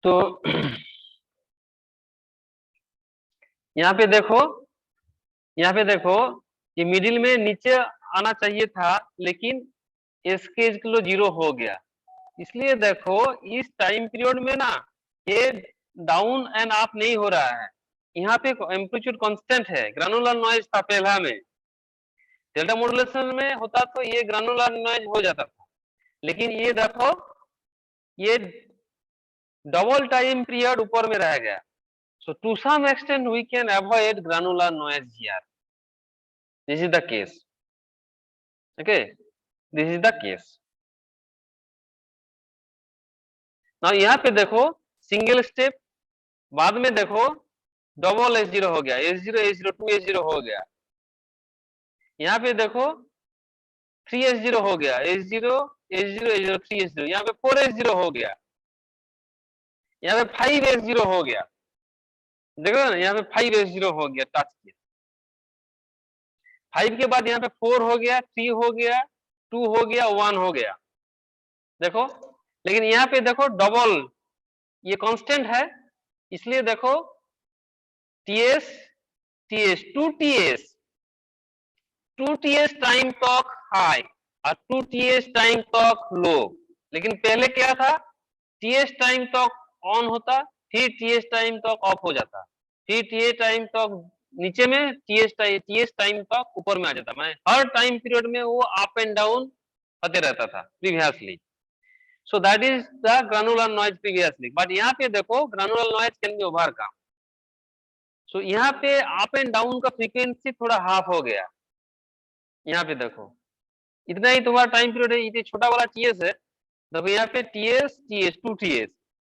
तो यहाँ पे देखो ये मिडिल में नीचे आना चाहिए था, लेकिन इसके लो 0 हो गया। इसलिए देखो इस टाइम पीरियड में ना ये डाउन एंड अप नहीं हो रहा है। यहाँ पे एम्पलीट्यूड कांस्टेंट है। ग्रानुलर नॉइज था पहला में, डेल्टा मॉड्यूलेशन में होता तो ये ग्रानुलर नॉइज हो जाता था, लेकिन ये देखो ये डबल टाइम पीरियड ऊपर में रह गया। So to some extent we can avoid granular noise here. This is the case. Okay, this is the case. Now यहाँ पे देखो सिंगल स्टेप, बाद में देखो डबल S0 हो गया, S0 S0 2S0 हो गया। यहाँ पे देखो 3S0 हो गया, S0 S0 S0 3S0, यहाँ पे 4S0 हो गया, यहाँ पे 5S0 हो गया। देखो ना यहाँ पे 5S0 हो गया, टच किया। 5 के बाद यहाँ पे 4 हो गया, 3 हो गया, 2 हो गया, 1 हो गया। देखो लेकिन यहाँ पे देखो डबल, ये कांस्टेंट है, इसलिए देखो TS TS 2TS टाइम तक हाई और 2TS टाइम तक लो। लेकिन पहले क्या था, TS टाइम तक ऑन होता, फिर TS टाइम तक ऑफ हो जाता, फिर TS टाइम तक नीचे में, TS टाइम तक ऊपर में आ जाता। मैं हर टाइम पीरियड में वो अप एंड डाउन होते रहता था previously. So that is the granular noise previously, but यहाँ पे देखो granular noise can be overcome. So यहाँ पे अप एंड डाउन का फ्रीक्वेंसी थोड़ा हाफ हो गया। यहाँ पे देखो इतना ही तुम्हारा टाइम पीरियड है, इतने छोटा वाला TS है। देखो यहाँ पे TS TS 2TS,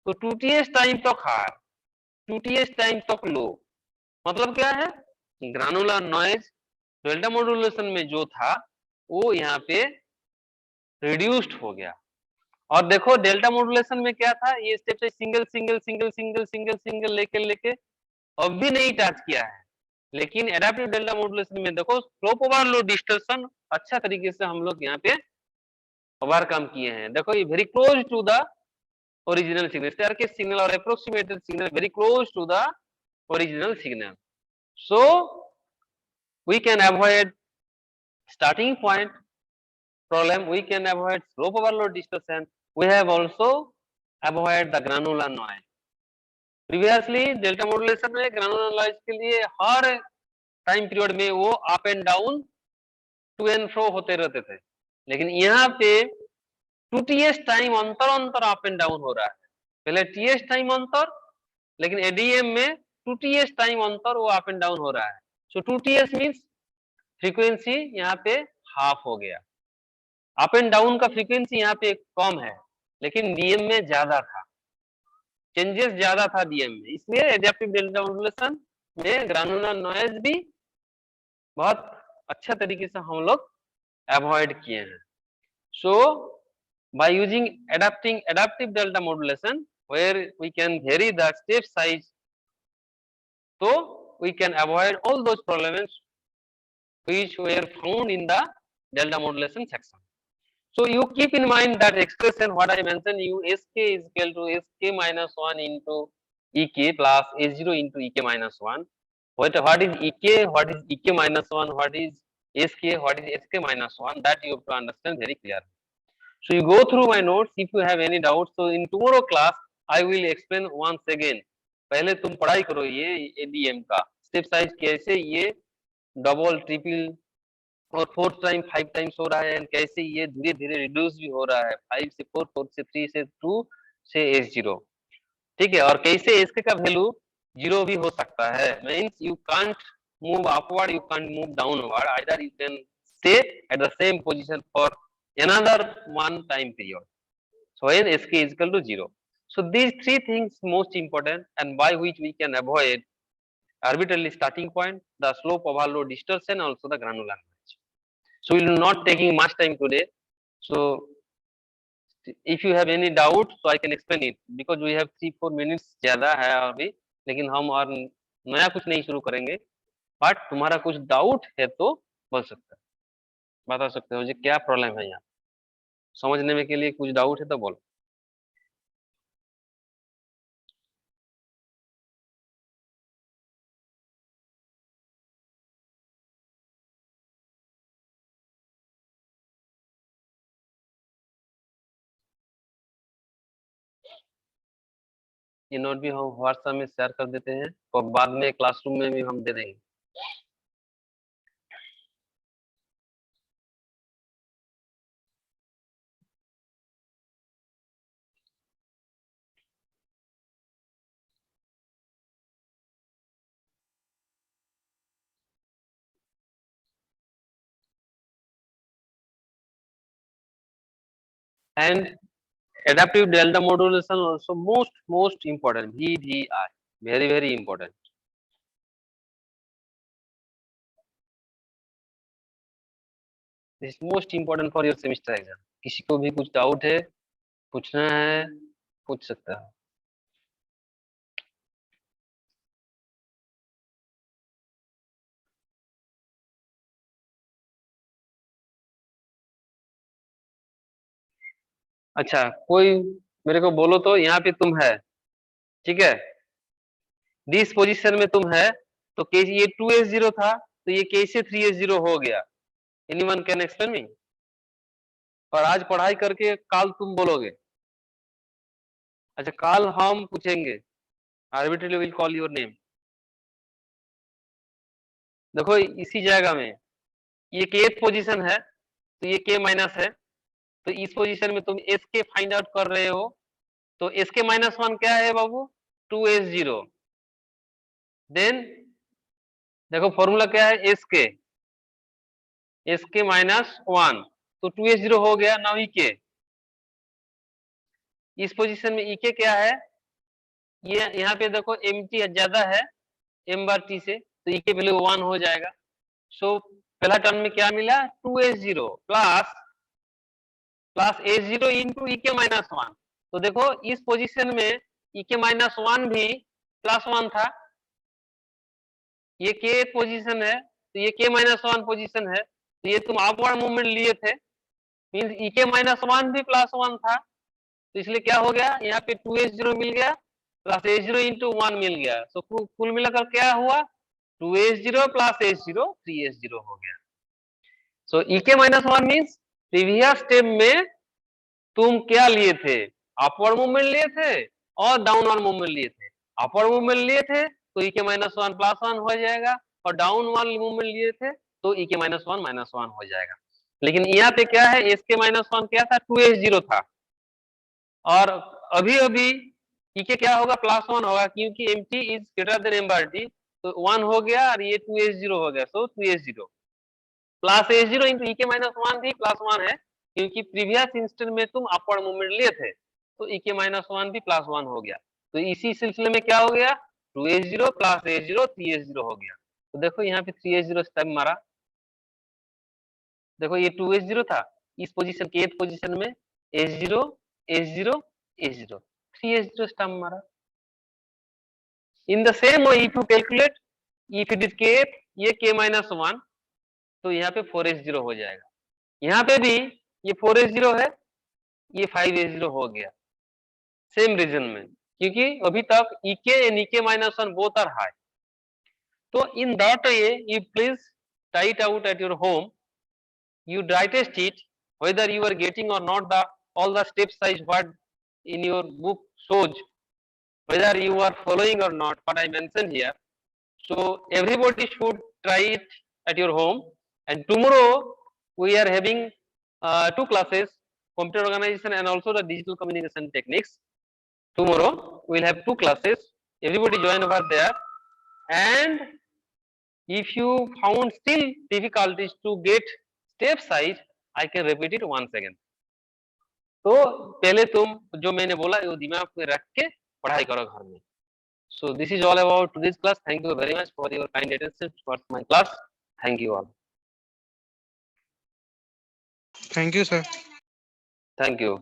तो 2TS टाइम तक हाई, 2TS टाइम तक लो। मतलब क्या है, ग्रानुलर नॉइज डेल्टा मॉड्यूलेशन में जो था वो यहाँ पे रिड्यूस्ड हो गया। और देखो डेल्टा मॉड्यूलेशन में क्या था, ये स्टेप से single single single single single single लेके अब भी नहीं टच किया है। लेकिन एडाप्टिव डेल्टा मॉड्यूलेशन में देखो स्लोप ओवरलोड डिस्टॉर्शन अच्छा तरीके से हम लोग यहाँ पे ओवरकम किए हैं। देखो ये very close to the original signal, staircase signal और approximated signal very close to the original signal. So we can avoid starting point problem, we can avoid slope overload distortion, we have also avoid the granular noise. Previously delta modulation में granular noise के लिए हर time period में वो up and down to and fro होते रहते थे, लेकिन यहाँ पे 2TS टाइम अंतर अंतर अप एंड डाउन हो रहा है। पहले TS टाइम अंतर, लेकिन एडीएम में 2TS टाइम अंतर वो अप एंड डाउन हो रहा है। सो 2TS मींस फ्रीक्वेंसी यहाँ पे हाफ हो गया। अप एंड डाउन का फ्रीक्वेंसी यहाँ पे कम है, लेकिन डीएम में ज्यादा था, चेंजेस ज्यादा था डीएम में, इसलिए एडेप्टिव डेल्टा मॉड्यूलेशन में ग्रानुलर नॉइज भी बहुत अच्छा तरीके से हम लोग अवॉइड किए हैं। So by using adaptive delta modulation where we can vary the step size, so we can avoid all those problems which were found in the delta modulation section. So you keep in mind that expression what I mentioned you, sk is equal to sk minus 1 into ek plus a0 into ek minus 1. What is ek, what is ek minus 1, what is sk, what is sk minus 1, that you have to understand very clearly. So you go through my notes if you have any doubts. So in tomorrow class I will explain once again. पहले तुम पढ़ाई करो ये ADM का step size कैसे ये double triple और 4 time 5 times हो रहा है, एंड कैसे ये धीरे धीरे रिड्यूस भी हो रहा है 5 से 4, 4 से 3 से 2 से S0, ठीक है, और कैसे इसके का वैल्यू 0 भी हो सकता है, means you can't move upward, you can't move downward, either you can stay at the same position for another one time period. So when sk is equal to 0. So these three things most important, and by which we can avoid arbitrarily starting point, the slope overload distortion, also the granular noise. So we will not taking much time today. So if you have any doubt, so I can explain it, because we have 3-4 minutes ज्यादा है अभी, लेकिन हम और नया कुछ नहीं शुरू करेंगे, बट तुम्हारा कुछ डाउट है तो बोल सकते हो, बता सकते हो जी क्या प्रॉब्लम है यहाँ, समझने में के लिए कुछ डाउट है तो बोलो. ये नोट भी हम व्हाट्सएप में शेयर कर देते हैं और बाद में क्लासरूम में भी हम दे देंगे. And adaptive delta modulation also most important, VDI, very important. This is most important for your semester exam. किसी को भी कुछ डाउट है, पूछना है, पूछ सकता है. अच्छा, कोई मेरे को बोलो तो यहाँ पे तुम है, ठीक है, दिस पोजीशन में तुम है, तो कैसे ये 2s0 था, तो ये कैसे 3s0 हो गया? Anyone can explain me? और आज पढ़ाई करके काल तुम बोलोगे. अच्छा, काल हम पूछेंगे, arbitrarily will call your name. देखो इसी जगह में ये kth पोजीशन है, तो ये k माइनस है, तो इस पोजीशन में तुम एस के फाइंड आउट कर रहे हो, तो एस के माइनस 1 क्या है बाबू? 2s0. देन देखो फॉर्मूला क्या है, एस के माइनस 1, तो 2s0 हो गया. नाउ ई के, इस पोजीशन में ई के क्या है, ये यहाँ पे देखो एम टी ज्यादा है एम बार टी से, तो ई के वैल्यू 1 हो जाएगा. सो पहला टर्म में क्या मिला, 2s0 प्लस a0 इंटू ई के माइनस 1. तो देखो इस पोजीशन में ई के माइनस 1 भी प्लस 1 था, ये के पोजीशन है, तो ये के माइनस 1 पोजीशन है, तो ये तुम अपवर्ड मूवमेंट लिए थे, मींस ई के माइनस 1 भी प्लस 1 था, तो इसलिए क्या हो गया, यहाँ पे 2s0 मिल गया प्लस a0 इंटू 1 मिल गया. सो कुल मिलाकर क्या हुआ, 2s0 प्लस a0 3s0 हो गया. सो ई के माइनस 1 मीन्स प्रीवियस स्टेप में तुम क्या लिए थे, अपवर्ड मूवमेंट लिए थे और डाउनवर्ड मूवमेंट लिए थे. अपवर्ड मूवमेंट लिए थे तो ई के माइनस 1 प्लस 1 हो जाएगा, और डाउनवर्ड मूवमेंट लिए थे तो ई के माइनस 1 माइनस 1 हो जाएगा. लेकिन यहाँ पे क्या है, एस के माइनस 1 क्या था, 2s0 था, और अभी ई के क्या होगा, प्लस 1 होगा, क्योंकि M T is greater than M bar T, तो 1 हो गया और ये 2s0 हो गया. सो 2s0 प्लस a0 इंटू ई के माइनस 1 भी प्लस 1 है, क्योंकि प्रीवियस इंस्टेंट में तुम अपवर्ड मूवमेंट लिए थे, तो ई के माइनस 1 भी प्लस 1 हो गया. तो इसी सिलसिले में क्या हो गया, 2s0 प्लस a0 3s0 हो गया. तो देखो यहाँ पे 3s0 स्टेप मारा, देखो ये 2s0 था, इस पोजीशन के पोजीशन में s0 s0 s0, 3s0 stump मारा। In the same way if you calculate, if it is k, ये k-1, तो यहाँ पे 4s0 हो जाएगा। यहाँ पे भी ये 4s0 है, ये 5s0 हो गया सेम रीजन में, क्योंकि अभी तक ek and ek-1 both are high. तो in that way, you please try it out at your home. You dry test it whether you are getting or not the all the step size what in your book shows, whether you are following or not what I mentioned here. So everybody should try it at your home. And tomorrow we are having 2 classes, computer organization and also the digital communication techniques. Tomorrow we will have 2 classes. Everybody join over there. And if you found still difficulties to get step size, I can repeat it once again. तो पहले तुम जो मैंने बोला वो दिमाग में रख के पढ़ाई करो घर में। So this is all about this class. Thank you very much for your kind attention towards my class. Thank you all. Thank you, sir. Thank you.